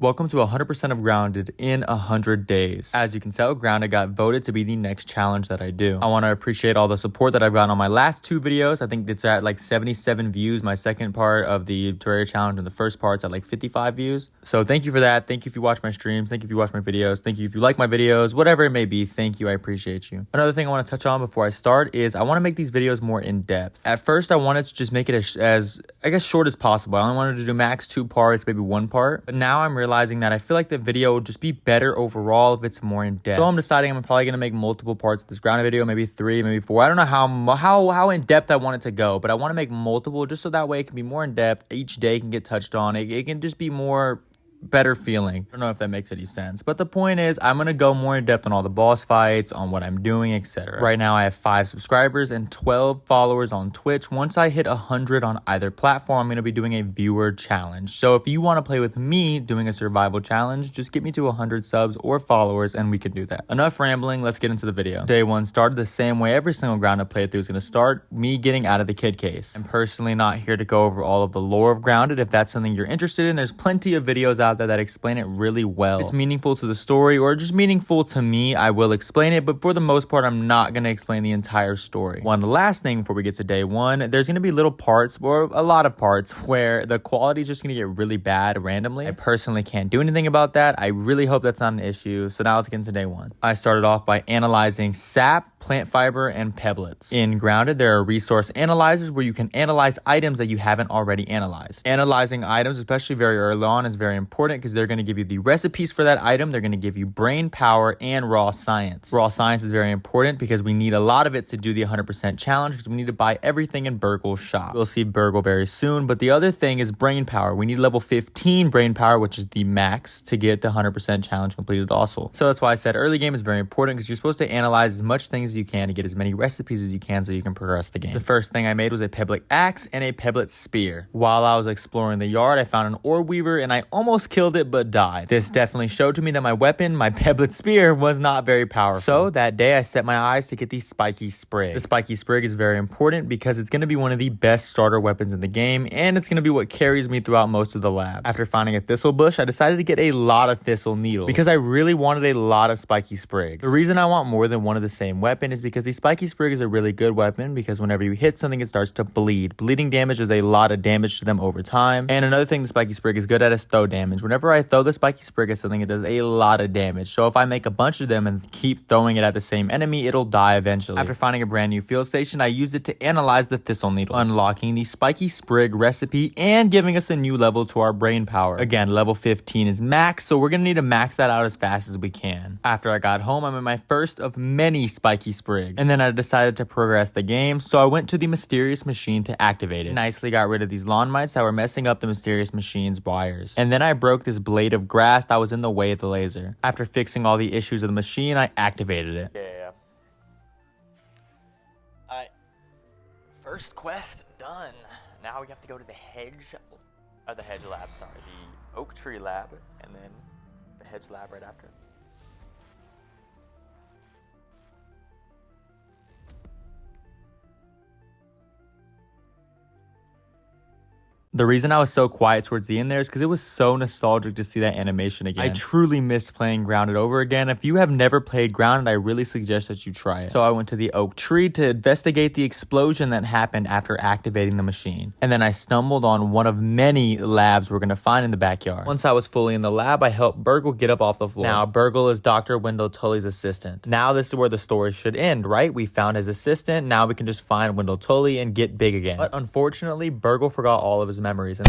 Welcome to 100% of Grounded in 100 days. As you can tell, Grounded got voted to be the next challenge that I do. I want to appreciate all the support that I've gotten on my last two videos. I think it's at like 77 views, my second part of the Terraria challenge, and the first part's at like 55 views. So thank you for that. Thank you if you watch my streams. Thank you if you watch my videos. Thank you if you like my videos, whatever it may be. Thank you. I appreciate you. Another thing I want to touch on before I start is I want to make these videos more in depth. At first, I wanted to just make it as I guess short as possible. I only wanted to do max 2 parts, maybe 1 part. But now I'm realizing that I feel like the video would just be better overall if it's more in depth. So I'm deciding I'm probably going to make multiple parts of this Grounded video, maybe 3, maybe 4. I don't know how in depth I want it to go, but I want to make multiple just so that way it can be more in depth. Each day can get touched on. It can just be more better feeling. I don't know if that makes any sense, but the point is I'm gonna go more in depth on all the boss fights, on what I'm doing, etc. Right now I have 5 subscribers and 12 followers on Twitch. Once I hit 100 on either platform, I'm gonna be doing a viewer challenge. So if you want to play with me doing a survival challenge, just get me to 100 subs or followers and we can do that. Enough rambling, let's get into the video. Day 1 started the same way every single Grounded playthrough is gonna start, me getting out of the kid case. I'm personally not here to go over all of the lore of Grounded. If that's something you're interested in, there's plenty of videos out there that explain it really well. If it's meaningful to the story or just meaningful to me, I will explain it, but for the most part, I'm not going to explain the entire story. One last thing before we get to day 1, there's going to be little parts, or a lot of parts, where the quality is just going to get really bad randomly. I personally can't do anything about that. I really hope that's not an issue. So now let's get into day 1. I started off by analyzing sap, plant fiber, and pebblets. In Grounded, there are resource analyzers where you can analyze items that you haven't already analyzed. Analyzing items, especially very early on, is very important because they're going to give you the recipes for that item. They're going to give you brain power and raw science. Raw science is very important because we need a lot of it to do the 100% challenge because we need to buy everything in Burgle's shop. We'll see Burgle very soon, but the other thing is brain power. We need level 15 brain power, which is the max to get the 100% challenge completed also. So that's why I said early game is very important because you're supposed to analyze as much things as you can to get as many recipes as you can so you can progress the game. The first thing I made was a pebblet axe and a pebblet spear. While I was exploring the yard, I found an orb weaver and I almost killed it but died. This definitely showed to me that my weapon, my pebblet spear, was not very powerful. So that day I set my eyes to get the spiky sprig. The spiky sprig is very important because it's going to be one of the best starter weapons in the game and it's going to be what carries me throughout most of the labs. After finding a thistle bush, I decided to get a lot of thistle needles because I really wanted a lot of spiky sprigs. The reason I want more than one of the same weapon is because the spiky sprig is a really good weapon because whenever you hit something it starts to bleed. Bleeding damage is a lot of damage to them over time. And another thing the spiky sprig is good at is throw damage. Whenever I throw the spiky sprig at something, it does a lot of damage. So if I make a bunch of them and keep throwing it at the same enemy, it'll die eventually. After finding a brand new field station, I used it to analyze the thistle needles, unlocking the spiky sprig recipe and giving us a new level to our brain power. Again, level 15 is max, so we're gonna need to max that out as fast as we can. After I got home, I'm in my first of many spiky sprigs, and then I decided to progress the game, so I went to the mysterious machine to activate it. Nicely got rid of these lawn mites that were messing up the mysterious machine's wires. And then I broke this blade of grass that was in the way of the laser. After fixing all the issues of the machine, I activated it. Yeah. First quest done. Now we have to go to the hedge lab, sorry, the oak tree lab, and then the hedge lab right after. The reason I was so quiet towards the end there is because it was so nostalgic to see that animation again. I truly missed playing Grounded over again. If you have never played Grounded, I really suggest that you try it. So I went to the oak tree to investigate the explosion that happened after activating the machine. And then I stumbled on one of many labs we're going to find in the backyard. Once I was fully in the lab, I helped Burgle get up off the floor. Now, Burgle is Dr. Wendell Tully's assistant. Now this is where the story should end, right? We found his assistant. Now we can just find Wendell Tully and get big again. But unfortunately, Burgle forgot all of his memories. And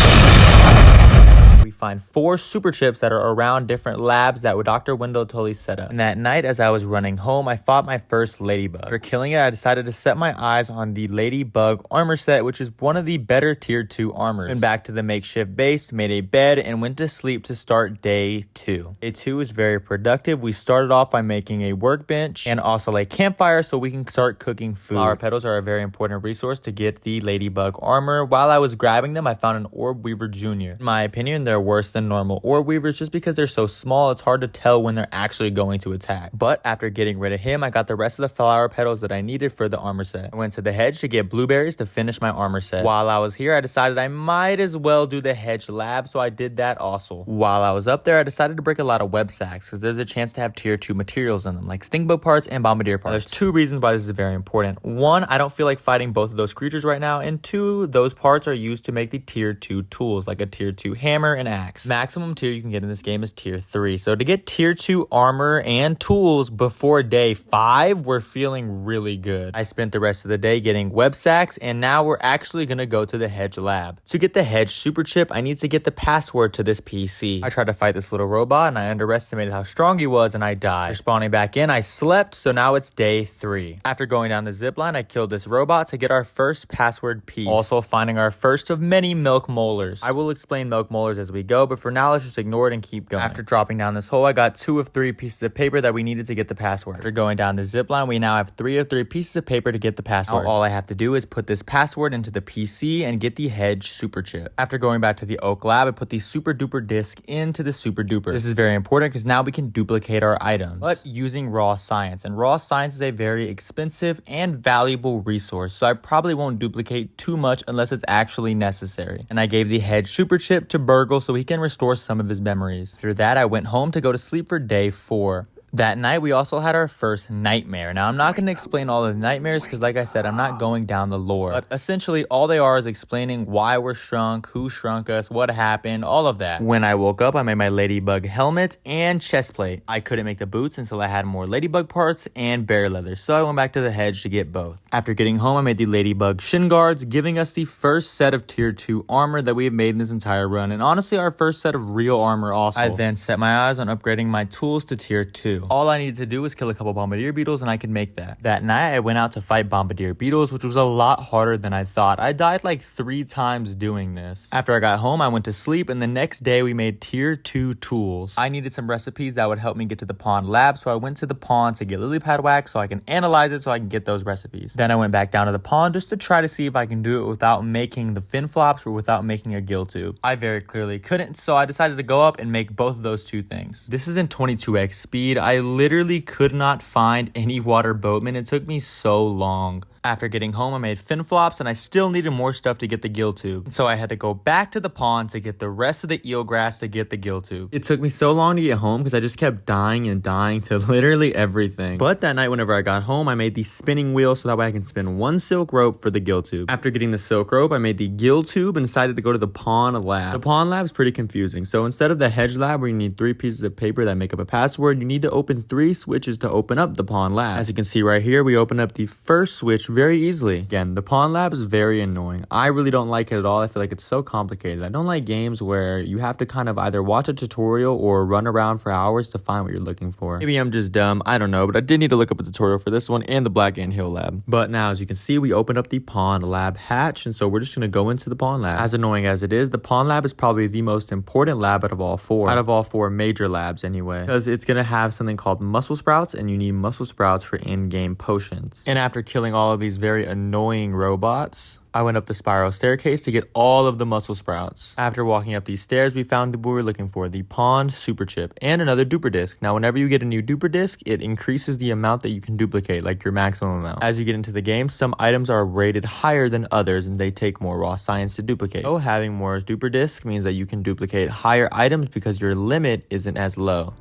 we find 4 super chips that are around different labs that Dr. Wendell Tully set up. And that night, as I was running home, I fought my first ladybug. After killing it, I decided to set my eyes on the ladybug armor set, which is one of the better tier 2 armors. Went back to the makeshift base, made a bed, and went to sleep to start day 2. Day 2 was very productive. We started off by making a workbench and also a campfire so we can start cooking food. Flower petals are a very important resource to get the ladybug armor. While I was grabbing them, I found an orb weaver junior. In my opinion, they're are worse than normal ore weavers just because they're so small it's hard to tell when they're actually going to attack. But after getting rid of him, I got the rest of the flower petals that I needed for the armor set. I went to the hedge to get blueberries to finish my armor set. While I was here, I decided I might as well do the hedge lab, so I did that also. While I was up there, I decided to break a lot of web sacks because there's a chance to have tier 2 materials in them, like stingbug parts and bombardier parts. Now, there's 2 reasons why this is very important. 1, I don't feel like fighting both of those creatures right now, and 2, those parts are used to make the tier 2 tools, like a tier 2 hammer and axe. Maximum tier you can get in this game is tier 3, so to get tier 2 armor and tools before day 5, we're feeling really good. I spent the rest of the day getting web sacks, and now we're actually gonna go to the hedge lab. To get the hedge super chip, I need to get the password to this PC. I tried to fight this little robot, and I underestimated how strong he was, and I died. After spawning back in, I slept, so now it's day 3. After going down the zipline, I killed this robot to get our first password piece. Also finding our first of many milk molars. I will explain milk molars as we go, but for now, let's just ignore it and keep going. After dropping down this hole, I got 2 of 3 pieces of paper that we needed to get the password. After going down the zipline, we now have 3 of 3 pieces of paper to get the password. Now all I have to do is put this password into the PC and get the hedge super chip. After going back to the oak lab, I put the super duper disc into the super duper. This is very important because now we can duplicate our items, but using raw science. And raw science is a very expensive and valuable resource, so I probably won't duplicate too much unless it's actually necessary. And I gave the hedge super chip to Burgle so he can restore some of his memories. After that, I went home to go to sleep for day 4. That night, we also had our first nightmare. Now, I'm not going to explain all of the nightmares because, like I said, I'm not going down the lore. But essentially, all they are is explaining why we're shrunk, who shrunk us, what happened, all of that. When I woke up, I made my ladybug helmet and chest plate. I couldn't make the boots until I had more ladybug parts and bear leather, so I went back to the hedge to get both. After getting home, I made the ladybug shin guards, giving us the first set of tier 2 armor that we have made in this entire run, and honestly, our first set of real armor also. I then set my eyes on upgrading my tools to tier 2. All I needed to do was kill a couple bombardier beetles and I could make that. That night I went out to fight bombardier beetles, which was a lot harder than I thought. I died like 3 times doing this. After I got home, I went to sleep, and the next day we made tier 2 tools. I needed some recipes that would help me get to the pond lab, so I went to the pond to get lily pad wax so I can analyze it so I can get those recipes. Then I went back down to the pond just to try to see if I can do it without making the fin flops or without making a gill tube. I very clearly couldn't, so I decided to go up and make both of those 2 things. This is in 22x speed. I literally could not find any water boatmen. It took me so long. After getting home, I made fin flops, and I still needed more stuff to get the gill tube. So I had to go back to the pond to get the rest of the eel grass to get the gill tube. It took me so long to get home because I just kept dying and dying to literally everything. But that night, whenever I got home, I made the spinning wheel so that way I can spin 1 silk rope for the gill tube. After getting the silk rope, I made the gill tube and decided to go to the pond lab. The pond lab is pretty confusing. So instead of the hedge lab where you need 3 pieces of paper that make up a password, you need to open 3 switches to open up the pond lab. As you can see right here, we open up the first switch very easily. Again, the pond lab is very annoying. I really don't like it at all. I feel like it's so complicated. I don't like games where you have to kind of either watch a tutorial or run around for hours to find what you're looking for. Maybe I'm just dumb. I don't know, but I did need to look up a tutorial for this one and the Black Ant Hill lab. But now, as you can see, we opened up the pond lab hatch, and so we're just going to go into the pond lab. As annoying as it is, the pond lab is probably the most important lab out of all 4. Out of all 4 major labs anyway. Because it's going to have something called muscle sprouts, and you need muscle sprouts for in-game potions. And after killing all of these very annoying robots, I went up the spiral staircase to get all of the muscle sprouts. After walking up these stairs, we found what we were looking for, the pond super chip and another duper disc. Now, whenever you get a new duper disc, it increases the amount that you can duplicate, like your maximum amount. As you get into the game, some items are rated higher than others and they take more raw science to duplicate. So having more duper disc means that you can duplicate higher items because your limit isn't as low.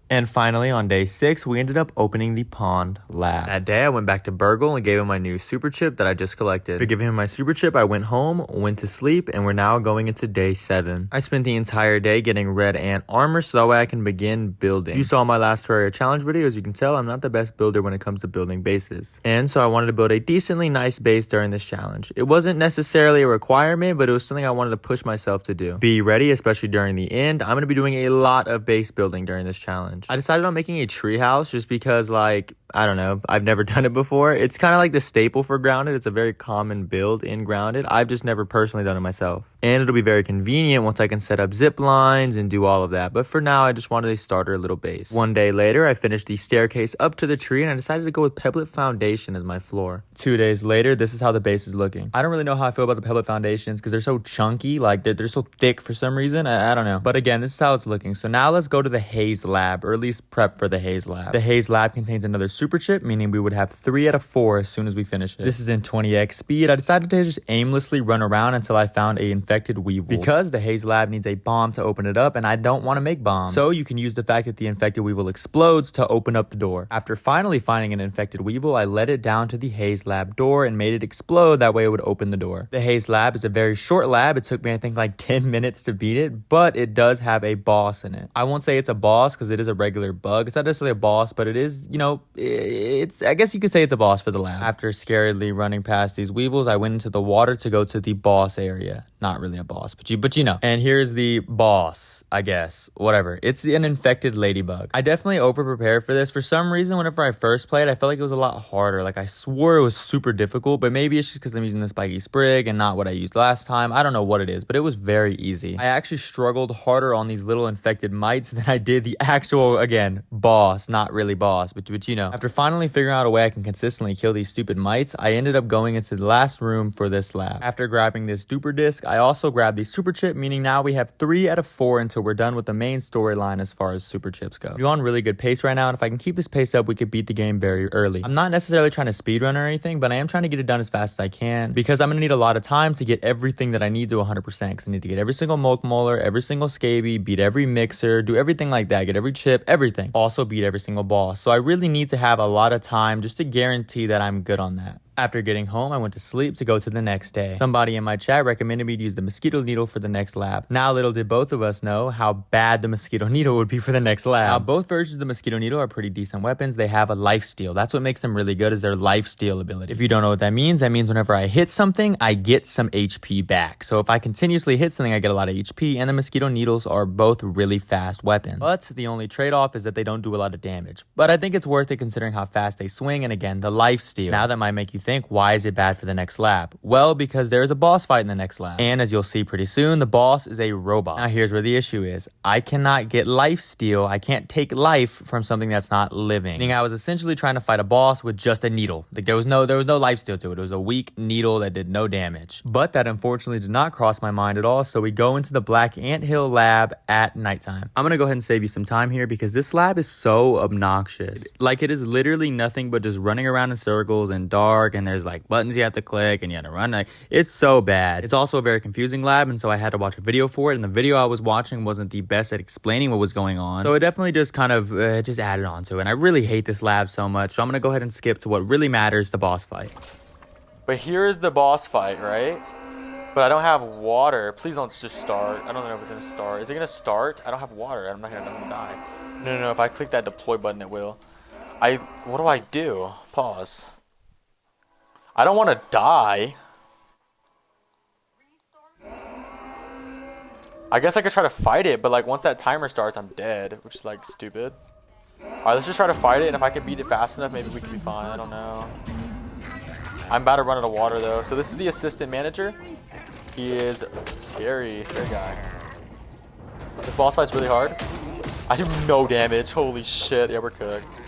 And finally, on day 6, we ended up opening the pond lab. That day, I went back to Burgle and gave him my new super chip that I just collected. After giving him my super chip, I went home, went to sleep, and we're now going into day 7. I spent the entire day getting red ant armor so that way I can begin building. If you saw my last Terraria challenge video, as you can tell, I'm not the best builder when it comes to building bases. And so I wanted to build a decently nice base during this challenge. It wasn't necessarily a requirement, but it was something I wanted to push myself to do. Be ready, especially during the end. I'm going to be doing a lot of base building during this challenge. I decided on making a tree house just because, like, I don't know, I've never done it before. It's kind of like the staple for Grounded. It's a very common build in Grounded. I've just never personally done it myself. And it'll be very convenient once I can set up zip lines and do all of that. But for now, I just wanted a starter little base. One day later, I finished the staircase up to the tree and I decided to go with Pebblet Foundation as my floor. 2 days later, this is how the base is looking. I don't really know how I feel about the Pebblet Foundations because they're so chunky, like they're so thick for some reason. I don't know. But again, this is how it's looking. So now let's go to the Haze Lab, or at least prep for the Haze Lab. The Haze Lab contains another super chip, meaning we would have 3 out of 4 as soon as we finish it. This is in 20x speed. I decided to just aimlessly run around until I found a infected Weevil. Because the Haze Lab needs a bomb to open it up, and I don't want to make bombs. So you can use the fact that the infected Weevil explodes to open up the door. After finally finding an infected Weevil, I led it down to the Haze Lab door and made it explode. That way it would open the door. The Haze Lab is a very short lab. It took me, I think, like 10 minutes to beat it, but it does have a boss in it. I won't say it's a boss because it is a regular bug. It's not necessarily a boss, but it is, you know, I guess you could say it's a boss for the lab. After scaredly running past these Weevils, I went into the water to go to the boss area. Not really a boss, but you know. And here's the boss, I guess. Whatever. It's an infected ladybug. I definitely over-prepared for this. For some reason, whenever I first played, I felt like it was a lot harder. Like, I swore it was super difficult, but maybe it's just because I'm using the spiky sprig and not what I used last time. I don't know what it is, but it was very easy. I actually struggled harder on these little infected mites than I did the actual, again, boss. Not really boss, but you know. After finally figuring out a way I can consistently kill these stupid mites, I ended up going into the last room for this lab. After grabbing this duper disc, I also grabbed the super chip, meaning now we have 3 out of 4 until we're done with the main storyline as far as super chips go. We're on really good pace right now, and if I can keep this pace up, we could beat the game very early. I'm not necessarily trying to speedrun or anything, but I am trying to get it done as fast as I can because I'm going to need a lot of time to get everything that I need to 100% because I need to get every single Molk Molar, every single Scaby, beat every mixer, do everything like that, get every chip, everything. Also beat every single boss. So I really need to have a lot of time just to guarantee that I'm good on that. After getting home, I went to sleep to go to the next day. Somebody in my chat recommended me to use the mosquito needle for the next lab. Now, little did both of us know how bad the mosquito needle would be for the next lab. Now, both versions of the mosquito needle are pretty decent weapons. They have a lifesteal. That's what makes them really good, is their lifesteal ability. If you don't know what that means whenever I hit something, I get some HP back. So if I continuously hit something, I get a lot of HP, and the mosquito needles are both really fast weapons. But the only trade-off is that they don't do a lot of damage. But I think it's worth it considering how fast they swing, and again, the lifesteal. Now that might make you think, why is it bad for the next lab? Well, because there's a boss fight in the next lab. And as you'll see pretty soon, the boss is a robot. Now here's where the issue is. I cannot get lifesteal. I can't take life from something that's not living. Meaning I was essentially trying to fight a boss with just a needle. Like there was no lifesteal to it. It was a weak needle that did no damage. But that unfortunately did not cross my mind at all. So we go into the Black Anthill lab at nighttime. I'm gonna go ahead and save you some time here because this lab is so obnoxious. Like it is literally nothing but just running around in circles and dark, and there's like buttons you have to click and you have to run. Like it's so bad. It's also a very confusing lab, and so I had to watch a video for it, and the video I was watching wasn't the best at explaining what was going on. So it definitely just kind of just added on to it, and I really hate this lab so much. So I'm gonna go ahead and skip to what really matters, the boss fight. But here's the boss fight, right? But I don't have water. Please don't just start. I don't know if it's gonna start. Is it gonna start? I don't have water. I'm not gonna die. No. If I click that deploy button, it will. What do I do? Pause. I don't want to die. I guess I could try to fight it, but like once that timer starts, I'm dead, which is like stupid. Alright, let's just try to fight it, and if I can beat it fast enough, maybe we can be fine. I don't know. I'm about to run out of water though. So this is the assistant manager. He is scary guy. This boss fight's really hard. I do no damage. Holy shit. Yeah, we're cooked.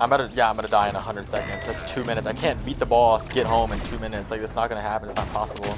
I'm gonna die in 100 seconds. That's 2 minutes. I can't beat the boss, get home in 2 minutes. Like, that's not gonna happen. It's not possible.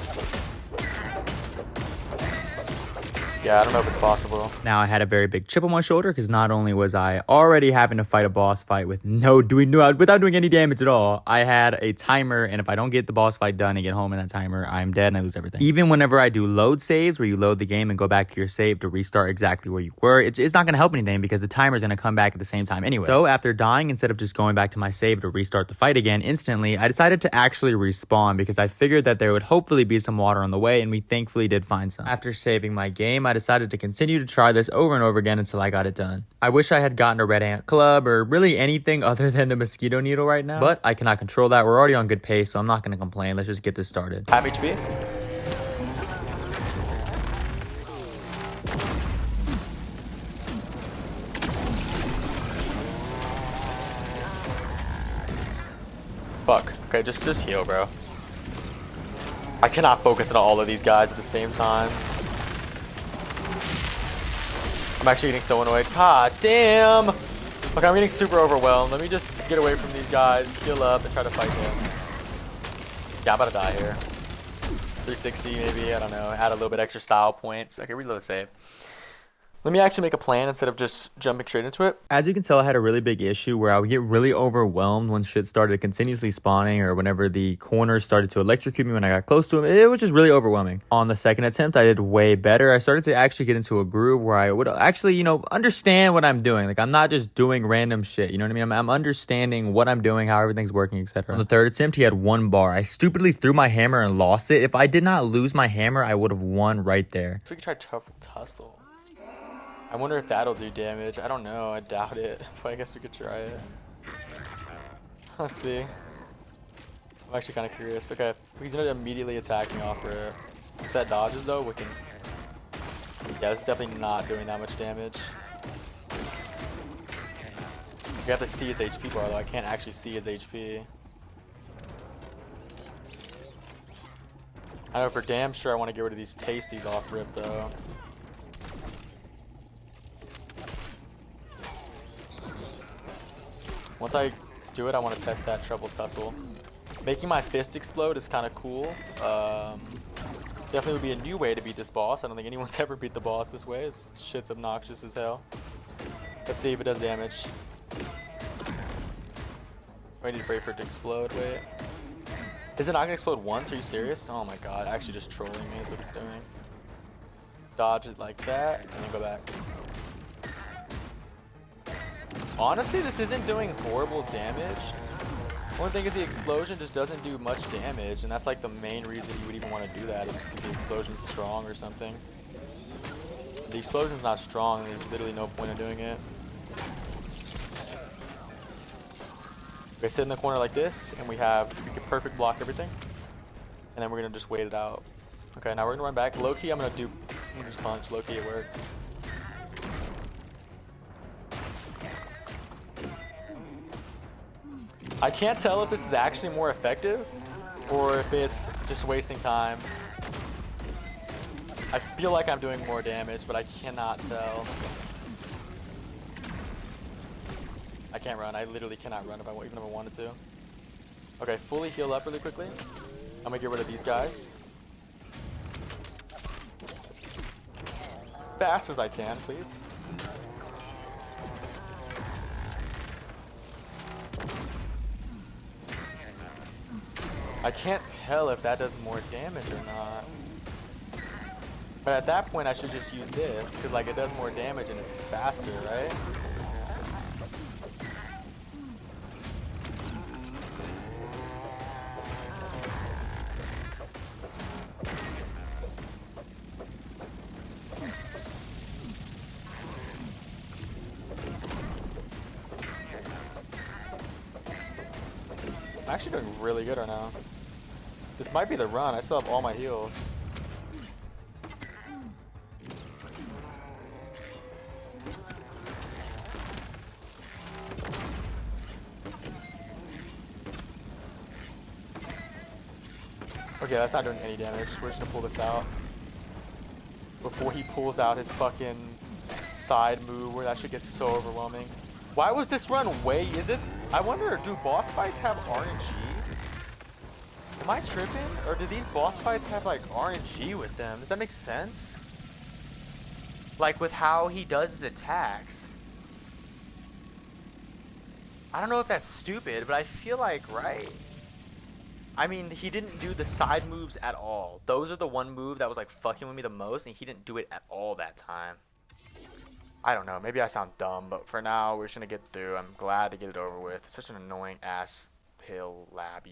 Yeah, I don't know if it's possible. Now I had a very big chip on my shoulder because not only was I already having to fight a boss fight without doing any damage at all, I had a timer, and if I don't get the boss fight done and get home in that timer, I'm dead and I lose everything. Even whenever I do load saves, where you load the game and go back to your save to restart exactly where you were, it's not going to help anything because the timer is going to come back at the same time anyway. So after dying, instead of just going back to my save to restart the fight again instantly, I decided to actually respawn because I figured that there would hopefully be some water on the way, and we thankfully did find some. After saving my game, I decided to continue to try this over and over again until I got it done. I wish I had gotten a Red Ant Club or really anything other than the mosquito needle right now, but I cannot control that. We're already on good pace, so I'm not going to complain. Let's just get this started. Half HP. Fuck. Okay, just heal, bro. I cannot focus on all of these guys at the same time. I'm actually getting so annoyed. God damn! Okay, I'm getting super overwhelmed. Let me just get away from these guys, heal up, and try to fight them. Yeah, I'm about to die here. 360 maybe, I don't know. Add a little bit extra style points. Okay, reload save. Let me actually make a plan instead of just jumping straight into it. As you can tell, I had a really big issue where I would get really overwhelmed when shit started continuously spawning, or whenever the corners started to electrocute me when I got close to them. It was just really overwhelming. On the second attempt, I did way better. I started to actually get into a groove where I would actually, understand what I'm doing. Like, I'm not just doing random shit, you know what I mean? I'm understanding what I'm doing, how everything's working, etc. On the third attempt, he had 1 bar. I stupidly threw my hammer and lost it. If I did not lose my hammer, I would have won right there. So we can try Tussle. I wonder if that'll do damage. I don't know. I doubt it. But I guess we could try it. Let's see. I'm actually kind of curious. Okay, he's gonna immediately attack me off rare. If that dodges though, we can. Yeah, this is definitely not doing that much damage. We have to see his HP bar though. I can't actually see his HP. I know for damn sure I want to get rid of these tasties off rip though. Once I do it, I want to test that treble tussle. Making my fist explode is kind of cool. Definitely would be a new way to beat this boss. I don't think anyone's ever beat the boss this way. This shit's obnoxious as hell. Let's see if it does damage. I need to wait for it to explode. Wait. Is it not gonna explode once? Are you serious? Oh my god, actually just trolling me is what it's doing. Dodge it like that, and then go back. Honestly, this isn't doing horrible damage. One thing is the explosion just doesn't do much damage, and that's like the main reason you would even want to do that, is because the explosion's strong or something. If the explosion's not strong, there's literally no point in doing it. We sit in the corner like this, and we can perfect block everything, and then we're gonna just wait it out. Okay, now we're gonna run back. Low key, I'm gonna just punch. Low key, it worked. I can't tell if this is actually more effective or if it's just wasting time. I feel like I'm doing more damage, but I cannot tell. I can't run. I literally cannot run even if I wanted to. Okay, fully heal up really quickly. I'm gonna get rid of these guys. As fast as I can, please. I can't tell if that does more damage or not. But at that point I should just use this, because like it does more damage and it's faster, right? I'm actually doing really good right now. This might be the run. I still have all my heals. Okay, that's not doing any damage. We're just gonna pull this out before he pulls out his fucking side move where that shit gets so overwhelming. Why was this run I wonder, do boss fights have RNG? Am I tripping? Or do these boss fights have like RNG with them? Does that make sense? Like with how he does his attacks. I don't know if that's stupid, but I feel like, right? I mean, he didn't do the side moves at all. Those are the one move that was like fucking with me the most, and he didn't do it at all that time. I don't know, maybe I sound dumb, but for now, we're just gonna get through. I'm glad to get it over with. It's such an annoying ass lab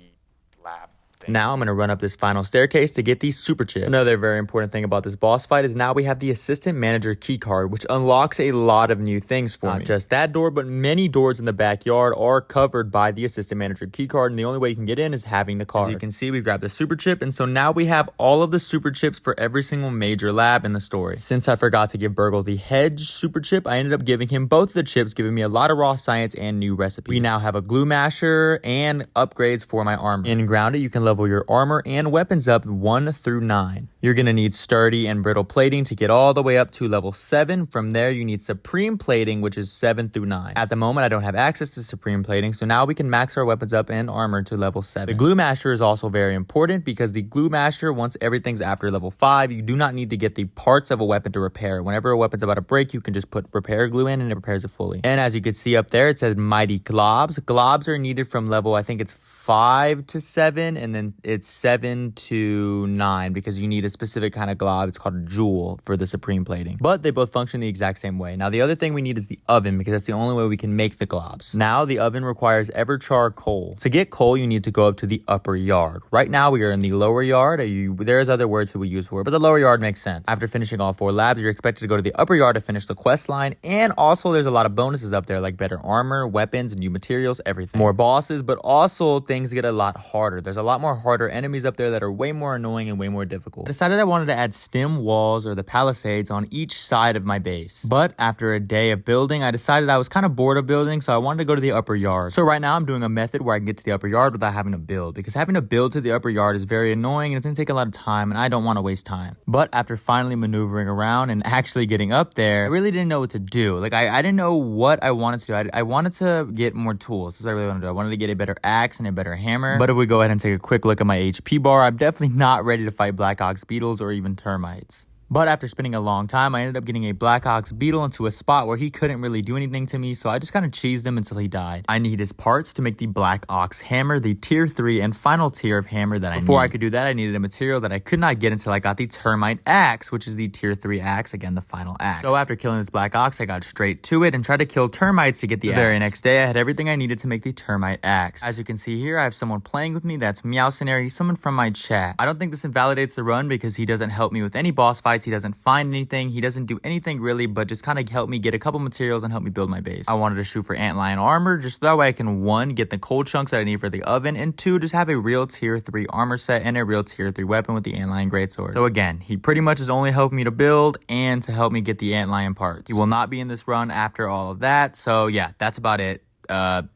Now I'm going to run up this final staircase to get these super chips. Another very important thing about this boss fight is now we have the assistant manager key card, which unlocks a lot of new things for me. Not just that door, but many doors in the backyard are covered by the assistant manager key card, and the only way you can get in is having the card. As you can see, we grabbed the super chip, and so now we have all of the super chips for every single major lab in the story. Since I forgot to give Burgle the hedge super chip, I ended up giving him both of the chips, giving me a lot of raw science and new recipes. We now have a glue masher and upgrades for my armor. In Grounded, you can level your armor and weapons up 1 through 9. You're going to need sturdy and brittle plating to get all the way up to level 7. From there, you need supreme plating, which is 7 through 9. At the moment, I don't have access to supreme plating, so now we can max our weapons up and armor to level 7. The glue masher is also very important because the glue masher, once everything's after level 5, you do not need to get the parts of a weapon to repair. Whenever a weapon's about to break, you can just put repair glue in and it repairs it fully. And as you can see up there, it says mighty globs. Globs are needed from level, I think it's 5 to 7, and then it's 7 to 9 because you need a specific kind of glob. It's called a jewel for the supreme plating. But they both function the exact same way. Now, the other thing we need is the oven because that's the only way we can make the globs. Now, the oven requires Everchar coal. To get coal, you need to go up to the upper yard. Right now, we are in the lower yard. There's other words that we use for it, but the lower yard makes sense. After finishing all 4 labs, you're expected to go to the upper yard to finish the quest line, and also there's a lot of bonuses up there like better armor, weapons, new materials, everything. More bosses, but also things get a lot harder. There's a lot more harder enemies up there that are way more annoying and way more difficult. I decided I wanted to add stem walls or the palisades on each side of my base. But after a day of building, I decided I was kind of bored of building, so I wanted to go to the upper yard. So right now I'm doing a method where I can get to the upper yard without having to build, because having to build to the upper yard is very annoying and it's going to take a lot of time, and I don't want to waste time. But after finally maneuvering around and actually getting up there, I really didn't know what to do. Like I didn't know what I wanted to do. I wanted to get more tools. That's what I really wanted to do. I wanted to get a better axe and a better hammer. But if we go ahead and take a quick look at my HP bar, I'm definitely not ready to fight Black Ox beetles or even termites. But after spending a long time, I ended up getting a Black Ox beetle into a spot where he couldn't really do anything to me, so I just kind of cheesed him until he died. I need his parts to make the Black Ox hammer, the tier 3 and final tier of hammer that I need. Before I could do that, I needed a material that I could not get until I got the termite axe, which is the tier 3 axe, again, the final axe. So after killing this Black Ox, I got straight to it and tried to kill termites to get the axe. The very next day, I had everything I needed to make the termite axe. As you can see here, I have someone playing with me. That's Meowcenary, someone from my chat. I don't think this invalidates the run because he doesn't help me with any boss fights. He doesn't find anything. He doesn't do anything really, but just kind of help me get a couple materials and help me build my base. I wanted to shoot for antlion armor just so that way I can 1, get the coal chunks that I need for the oven, and 2, just have a real tier 3 armor set and a real tier 3 weapon with the antlion greatsword. So again, he pretty much is only helping me to build and to help me get the antlion parts. He will not be in this run after all of that. So yeah, that's about it.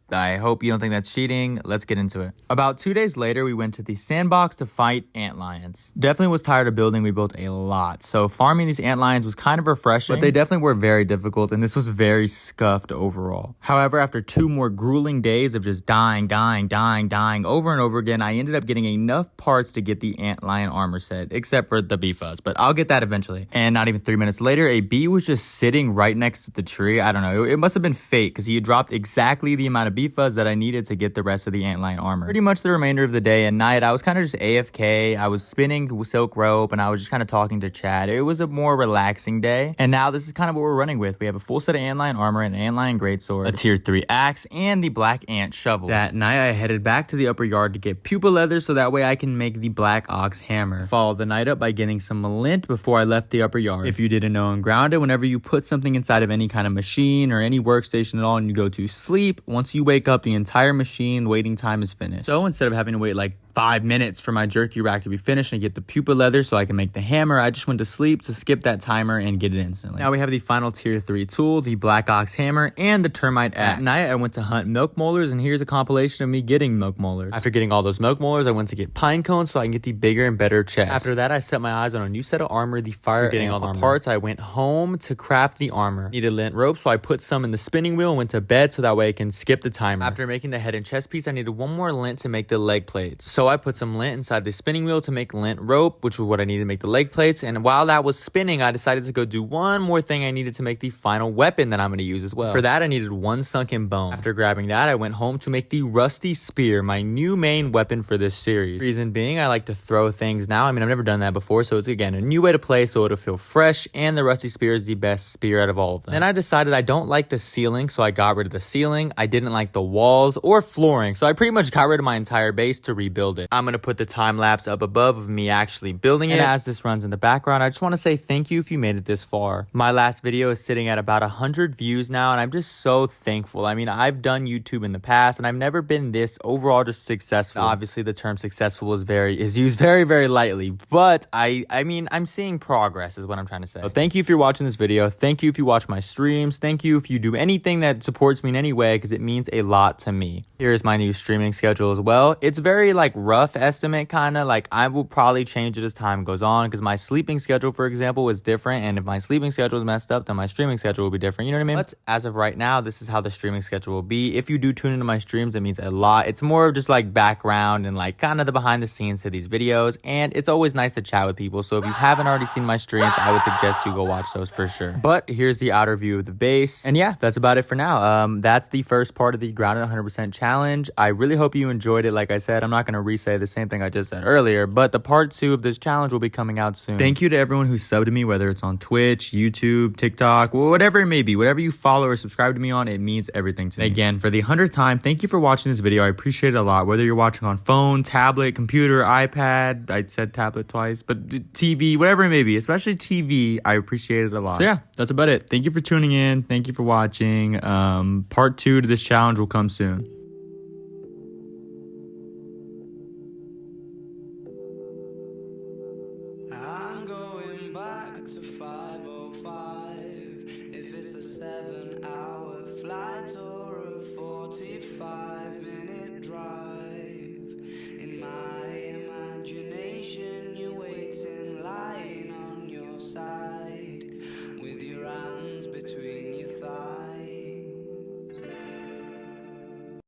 I hope you don't think that's cheating. Let's get into it. About 2 days later, we went to the sandbox to fight antlions. Definitely was tired of building. We built a lot. So farming these antlions was kind of refreshing, but they definitely were very difficult, and this was very scuffed overall. However, after 2 more grueling days of just dying over and over again, I ended up getting enough parts to get the antlion armor set, except for the bee fuzz, but I'll get that eventually. And not even 3 minutes later, a bee was just sitting right next to the tree. I don't know. It must have been fate because he had dropped exactly the amount of bee fuzz that I needed to get the rest of the antlion armor. Pretty much the remainder of the day and night, I was kind of just AFK. I was spinning silk rope and I was just kind of talking to chat. It was a more relaxing day. And now this is kind of what we're running with. We have a full set of antlion armor, an antlion greatsword, a tier 3 axe, and the black ant shovel. That night, I headed back to the upper yard to get pupa leather so that way I can make the Black Ox hammer. Followed the night up by getting some lint before I left the upper yard. If you didn't know in Grounded, whenever you put something inside of any kind of machine or any workstation at all and you go to sleep, once you wake up, the entire machine waiting time is finished. So instead of having to wait like 5 minutes for my jerky rack to be finished and get the pupa leather so I can make the hammer, I just went to sleep to skip that timer and get it instantly. Now we have the final tier 3 tool, the Black Ox hammer, and the termite axe. At night, I went to hunt milk molars, and here's a compilation of me getting milk molars. After getting all those milk molars, I went to get pine cones so I can get the bigger and better chest. After that, I set my eyes on a new set of armor, the fire. After getting all the parts, I went home to craft the armor. Needed lint rope, so I put some in the spinning wheel and went to bed so that way I can skip the timer. After making the head and chest piece, I needed one more lint to make the leg plates. So I put some lint inside the spinning wheel to make lint rope, which was what I needed to make the leg plates. And while that was spinning, I decided to go do one more thing I needed to make the final weapon that I'm going to use as well. For that, I needed one sunken bone. After grabbing that, I went home to make the rusty spear, my new main weapon for this series. Reason being, I like to throw things now. I mean, I've never done that before, so it's again a new way to play, so it'll feel fresh, and the rusty spear is the best spear out of all of them. Then I decided I don't like the ceiling, so I got rid of the ceiling. I didn't like the walls or flooring, so I pretty much got rid of my entire base to rebuild build it. I'm gonna put the time lapse up above of me actually building it. And as this runs in the background, I just want to say thank you if you made it this far. My last video is sitting at about 100 views now, and I'm just so thankful. I mean, I've done YouTube in the past, and I've never been this overall just successful. Obviously, the term successful is used very, very lightly, but I mean, I'm seeing progress is what I'm trying to say. So thank you if you're watching this video. Thank you if you watch my streams. Thank you if you do anything that supports me in any way, because it means a lot to me. Here's my new streaming schedule as well. It's very like rough estimate, kind of like I will probably change it as time goes on, because my sleeping schedule, for example, is different, and if my sleeping schedule is messed up, then my streaming schedule will be different. You know what I mean? But as of right now, this is how the streaming schedule will be. If you do tune into my streams, it means a lot. It's more of just like background and like kind of the behind the scenes to these videos, and it's always nice to chat with people. So if you haven't already seen my streams, I would suggest you go watch those for sure. But here's the outer view of the base, and yeah, that's about it for now. That's the first part of the Grounded 100% challenge. I really hope you enjoyed it. Like I said, I'm not going to re-say the same thing I just said earlier, but the part 2 of this challenge will be coming out soon. Thank you to everyone who subbed to me, whether it's on Twitch, YouTube, TikTok, whatever it may be. Whatever you follow or subscribe to me on, it means everything to me. Again, for the 100th time, thank you for watching this video. I appreciate it a lot. Whether you're watching on phone, tablet, computer, iPad, I said tablet twice, but TV, whatever it may be, especially TV, I appreciate it a lot. So yeah, that's about it. Thank you for tuning in. Thank you for watching. Part 2 to this challenge will come soon.